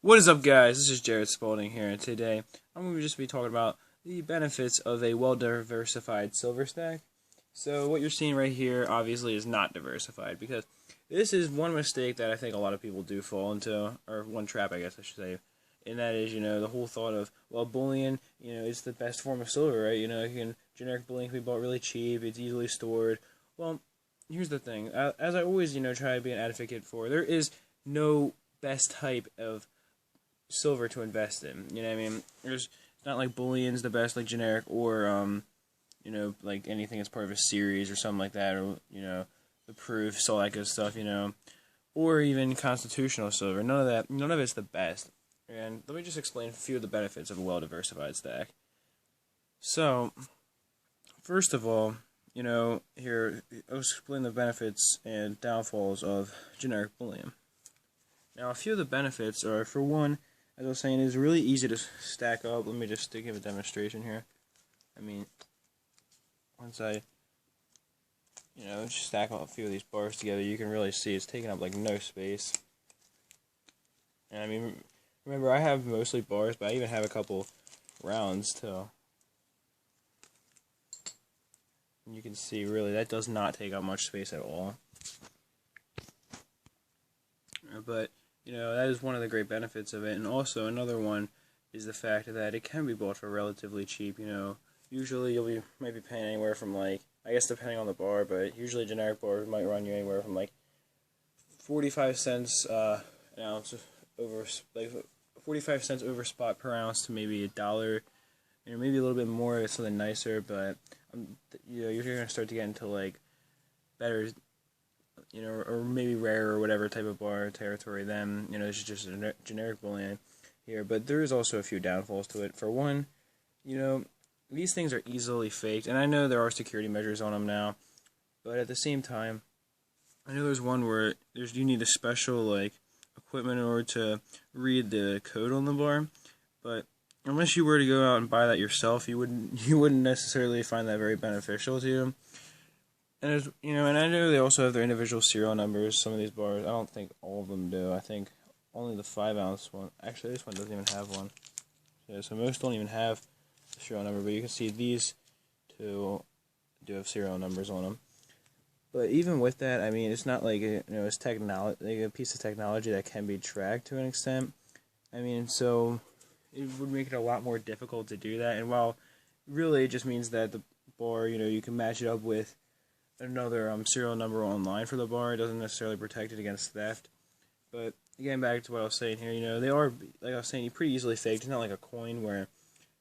What is up, guys? This is Jared Spalding here, and today I'm going to just be talking about the benefits of a well-diversified silver stack. So what you're seeing right here obviously is not diversified, because this is one mistake that I think a lot of people do fall into, or one trap, I guess I should say, and that is, the whole thought of, well, bullion, is the best form of silver, right? Generic bullion can be bought really cheap, it's easily stored. Well, here's the thing. As I always, try to be an advocate for, there is no best type of silver to invest in. You know what I mean? It's not like bullion's the best, like generic, or like anything that's part of a series or something like that, or the proofs, all that good stuff. Or even constitutional silver. None of that. None of it's the best. And let me just explain a few of the benefits of a well-diversified stack. So, first of all, here I'll explain the benefits and downfalls of generic bullion. Now, a few of the benefits are, for one, as I was saying, it's really easy to stack up. Let me just give a demonstration here. Once I, just stack up a few of these bars together, you can really see it's taking up like no space. And remember, I have mostly bars, but I even have a couple rounds too. And you can see, really, that does not take up much space at all. But that is one of the great benefits of it. And also, another one is the fact that it can be bought for relatively cheap. Usually might be paying anywhere from, like, I guess depending on the bar, but usually generic bars might run you anywhere from, like, 45 cents an ounce over, like, 45 cents over spot per ounce to maybe $1. Maybe a little bit more if it's something nicer, but, you're going to start to get into, like, better, or maybe rare or whatever type of bar territory, then, it's just a generic bullion here. But there is also a few downfalls to it. For one, these things are easily faked, and I know there are security measures on them now, but at the same time, I know there's one where you need a special, like, equipment in order to read the code on the bar, but unless you were to go out and buy that yourself, you wouldn't necessarily find that very beneficial to you. And and I know they also have their individual serial numbers. Some of these bars, I don't think all of them do. I think only the 5-ounce one. Actually, this one doesn't even have one. Yeah, so most don't even have a serial number. But you can see these two do have serial numbers on them. But even with that, it's not like it's technology, like a piece of technology that can be tracked to an extent. So it would make it a lot more difficult to do that. And while really it just means that the bar, you can match it up with another serial number online for the bar. It doesn't necessarily protect it against theft. But getting back to what I was saying here, they are, like I was saying, pretty easily faked. It's not like a coin where,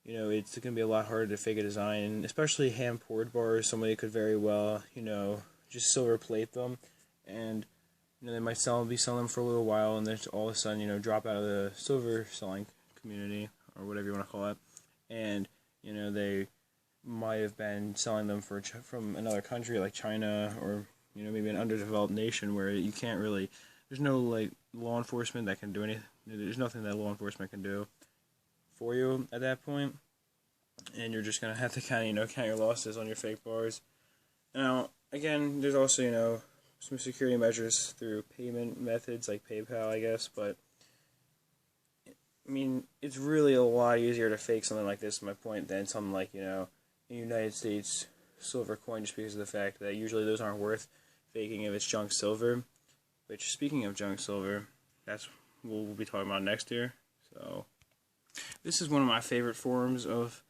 it's going to be a lot harder to fake a design. And especially hand-poured bars, somebody could very well, just silver plate them. And, they might be selling them for a little while, and then all of a sudden, drop out of the silver selling community, or whatever you want to call it. And, they might have been selling them from another country like China, or maybe an underdeveloped nation where you can't really, there's no like law enforcement that can do anything. There's nothing that law enforcement can do for you at that point, and you're just gonna have to kind of count your losses on your fake bars. Now again, there's also some security measures through payment methods like PayPal, I guess, but it's really a lot easier to fake something like this, to my point, than something like United States silver coin, just because of the fact that usually those aren't worth faking if it's junk silver. Which, speaking of junk silver, that's what we'll be talking about next year. So, this is one of my favorite forms of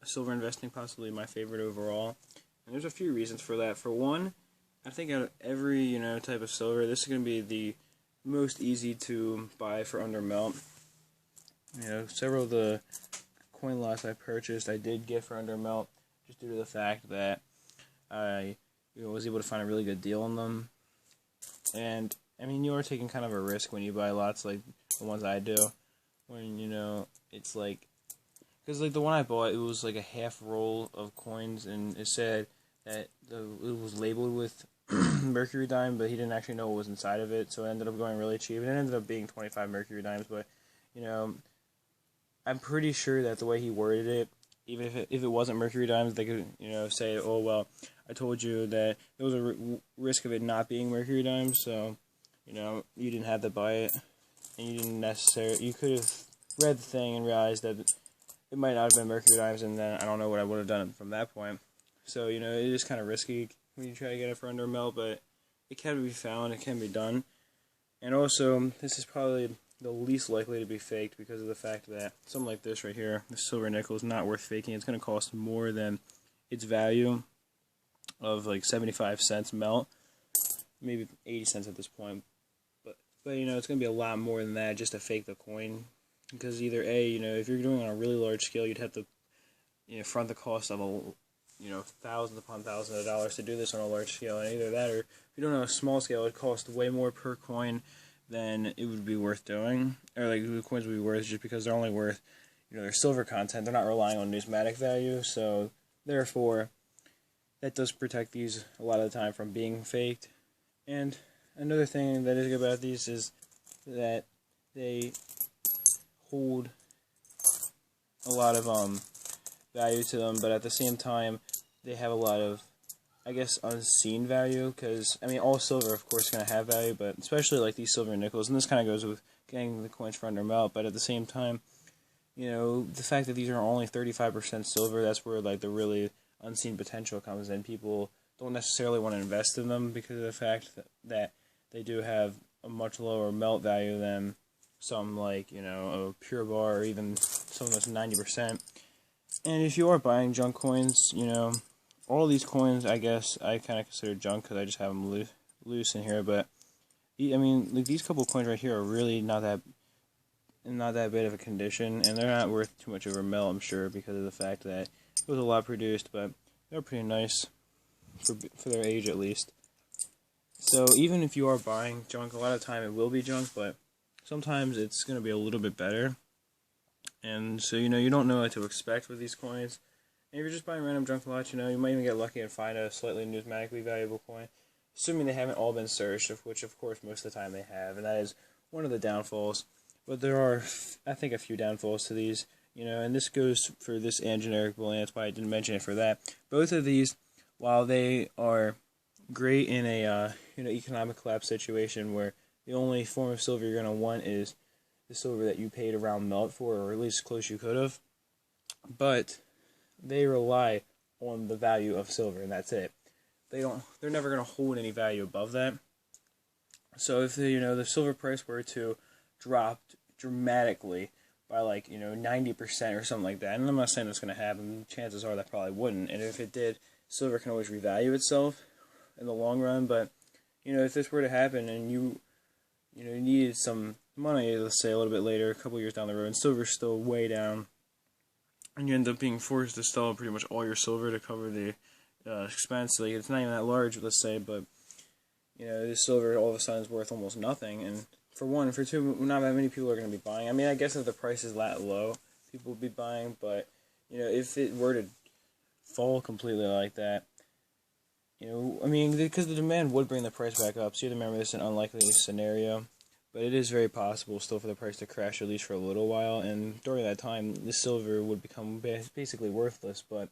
silver investing, possibly my favorite overall. And there's a few reasons for that. For one, I think out of every type of silver, this is going to be the most easy to buy for under melt. Several of the coin lots I purchased, I did get for under melt, just due to the fact that I was able to find a really good deal on them. And you are taking kind of a risk when you buy lots like the ones I do, when it's like, because like the one I bought, it was like a half roll of coins, and it said that it was labeled with mercury dime, but he didn't actually know what was inside of it, so it ended up going really cheap. And it ended up being 25 mercury dimes, but I'm pretty sure that the way he worded it, even if it wasn't mercury dimes, they could say, oh well, I told you that there was a risk of it not being mercury dimes, so you didn't have to buy it. and you didn't necessarily, you could have read the thing and realized that it might not have been mercury dimes, and then I don't know what I would have done from that point. So, you know, it is kind of risky when you try to get it for under a mil, but it can be found, it can be done. And also, this is probably the least likely to be faked because of the fact that something like this right here, the silver nickel, is not worth faking. It's going to cost more than its value of like 75 cents melt, maybe 80 cents at this point. But you know, it's going to be a lot more than that just to fake the coin. Because either A, you know, if you're doing it on a really large scale, you'd have to, you know, front the cost of thousands upon thousands of dollars to do this on a large scale. And either that, or if you don't on a small scale, it costs way more per coin than it would be worth doing. Or like the coins would be worth just because they're only worth, you know, their silver content. They're not relying on numismatic value. So therefore, that does protect these a lot of the time from being faked. And another thing that is good about these is that they hold a lot of value to them, but at the same time, they have a lot of, I guess, unseen value, because, I mean, all silver, of course, is going to have value, but especially, like, these silver and nickels, and this kind of goes with getting the coins for under melt, but at the same time, you know, the fact that these are only 35% silver, that's where, like, the really unseen potential comes in. People don't necessarily want to invest in them because of the fact that they do have a much lower melt value than some, like, you know, a pure bar, or even some that's 90%. And if you are buying junk coins, you know, all these coins, I guess, I kind of consider junk because I just have them loose in here. But I mean, like, these couple coins right here are really not that bad of a condition, and they're not worth too much of a melt, I'm sure, because of the fact that it was a lot produced. But they're pretty nice for their age, at least. So even if you are buying junk, a lot of the time it will be junk, but sometimes it's going to be a little bit better. And so, you know, you don't know what to expect with these coins. And if you're just buying random junk lots, you know, you might even get lucky and find a slightly numismatically valuable coin, assuming they haven't all been searched, of which, of course, most of the time they have. And that is one of the downfalls. But there are, I think, a few downfalls to these, you know, and this goes for this and generic bullion. That's why I didn't mention it for that. Both of these, while they are great in a economic collapse situation where the only form of silver you're going to want is the silver that you paid around melt for, or at least close you could have, but they rely on the value of silver, and that's it. They're never going to hold any value above that. So if the silver price were to drop dramatically by, like, 90% or something like that, and I'm not saying that's going to happen, chances are that probably wouldn't, and if it did, silver can always revalue itself in the long run. But if this were to happen and you needed some money, let's say a little bit later, a couple years down the road, and silver's still way down, and you end up being forced to sell pretty much all your silver to cover the expense. Like, it's not even that large, let's say, but this silver all of a sudden is worth almost nothing. And for one, for two, not that many people are going to be buying. I mean, I guess if the price is that low, people would be buying. But if it were to fall completely like that, I mean, because the demand would bring the price back up. So you have to remember this is an unlikely scenario. But it is very possible still for the price to crash, at least for a little while. And during that time, the silver would become basically worthless. But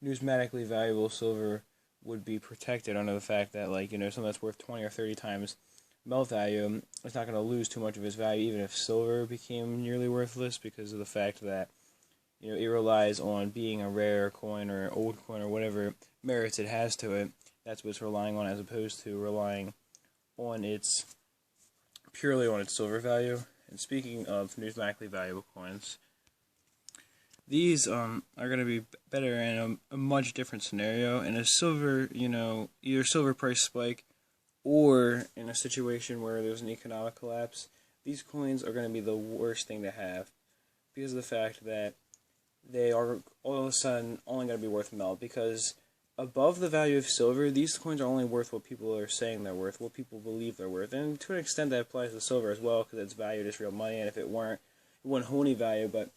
numismatically valuable silver would be protected under the fact that, like, something that's worth 20 or 30 times melt value, it's not going to lose too much of its value, even if silver became nearly worthless, because of the fact that, it relies on being a rare coin or old coin or whatever merits it has to it. That's what it's relying on, as opposed to relying on purely on its silver value. And speaking of numismatically valuable coins, these are going to be better in a much different scenario. In a silver, either silver price spike, or in a situation where there's an economic collapse, these coins are going to be the worst thing to have, because of the fact that they are all of a sudden only going to be worth melt, because above the value of silver, these coins are only worth what people are saying they're worth, what people believe they're worth. And to an extent that applies to silver as well, because it's valued as real money, and if it weren't, it wouldn't hold any value. But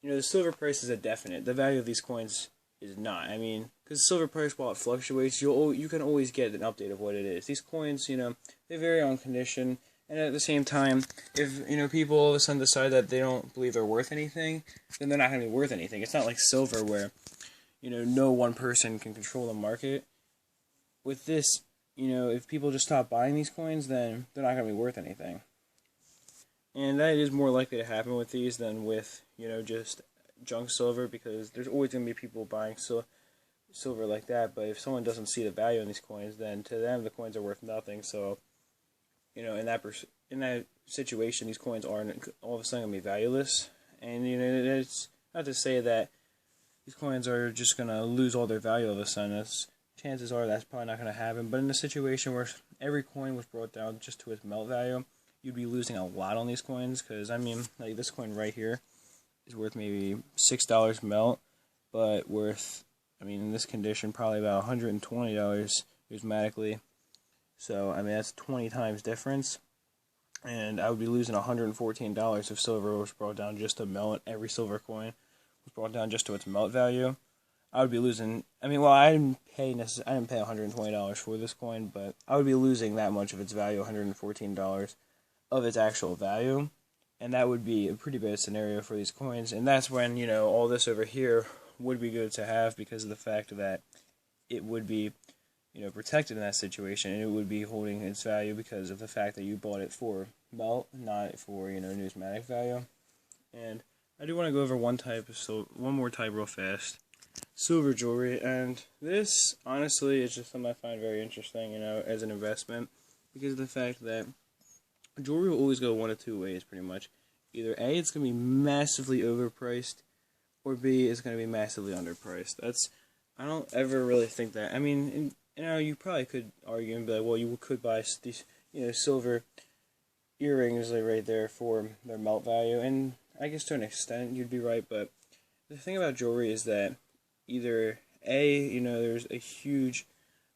the silver price is a definite. The value of these coins is not. I mean, because the silver price, while it fluctuates, you can always get an update of what it is. These coins, they vary on condition, and at the same time, if people all of a sudden decide that they don't believe they're worth anything, then they're not going to be worth anything. It's not like silver where no one person can control the market. With this, if people just stop buying these coins, then they're not going to be worth anything. And that is more likely to happen with these than with, just junk silver, because there's always going to be people buying silver like that. But if someone doesn't see the value in these coins, then to them the coins are worth nothing. So, in that situation, these coins aren't all of a sudden going to be valueless. And, it's not to say that these coins are just going to lose all their value all of a sudden. Chances are that's probably not going to happen. But in a situation where every coin was brought down just to its melt value, you'd be losing a lot on these coins. Because, like this coin right here is worth maybe $6 melt, but worth, in this condition, probably about $120 numismatically. So, that's 20 times difference. And I would be losing $114 if silver was brought down just to melt. Every silver coin was brought down just to its melt value. I would be losing. I didn't pay $120 for this coin, but I would be losing that much of its value, $114 of its actual value, and that would be a pretty bad scenario for these coins. And that's when all this over here would be good to have, because of the fact that it would be protected in that situation, and it would be holding its value because of the fact that you bought it for melt, not for numismatic value. And I do want to go over one more type real fast. Silver jewelry, and this honestly is just something I find very interesting, as an investment, because of the fact that jewelry will always go one of two ways, pretty much. Either A, it's going to be massively overpriced, or B, it's going to be massively underpriced. I don't ever really think that. You probably could argue and be like, well, you could buy these, silver earrings right there for their melt value, and I guess to an extent you'd be right, but the thing about jewelry is that either A, there's a huge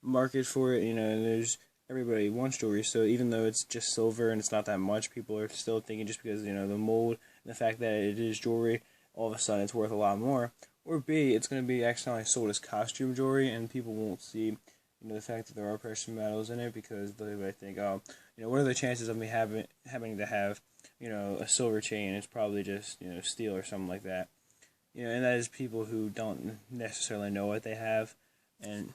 market for it, and everybody wants jewelry, so even though it's just silver and it's not that much, people are still thinking just because, the mold and the fact that it is jewelry, all of a sudden it's worth a lot more. Or B, it's going to be accidentally sold as costume jewelry, and people won't see, the fact that there are precious metals in it, because they might think, what are the chances of me having to have, a silver chain? It's probably just, steel or something like that. And that is people who don't necessarily know what they have, and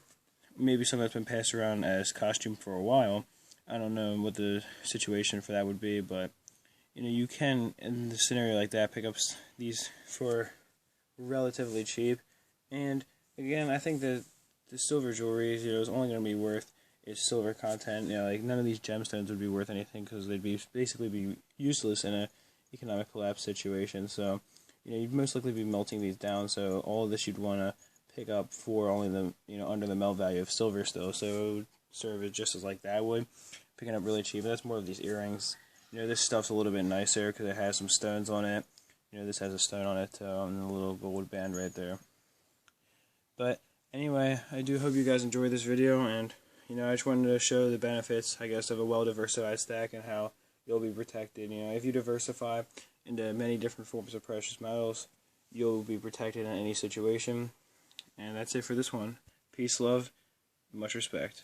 maybe something that's been passed around as costume for a while. I don't know what the situation for that would be, but, you can, in a scenario like that, pick up these for relatively cheap. And, again, I think that the silver jewelry, is only going to be worth its silver content. Like none of these gemstones would be worth anything, because they'd basically be useless in a economic collapse situation. So, you'd most likely be melting these down, so all of this you'd want to pick up for only the, under the melt value of silver still, so it would serve it just as like that would, picking up really cheap. That's more of these earrings. This stuff's a little bit nicer because it has some stones on it. This has a stone on it, and a little gold band right there. But anyway, I do hope you guys enjoyed this video, and, I just wanted to show the benefits, I guess, of a well-diversified stack and how you'll be protected. If you diversify into many different forms of precious metals, you'll be protected in any situation. And that's it for this one. Peace, love, much respect.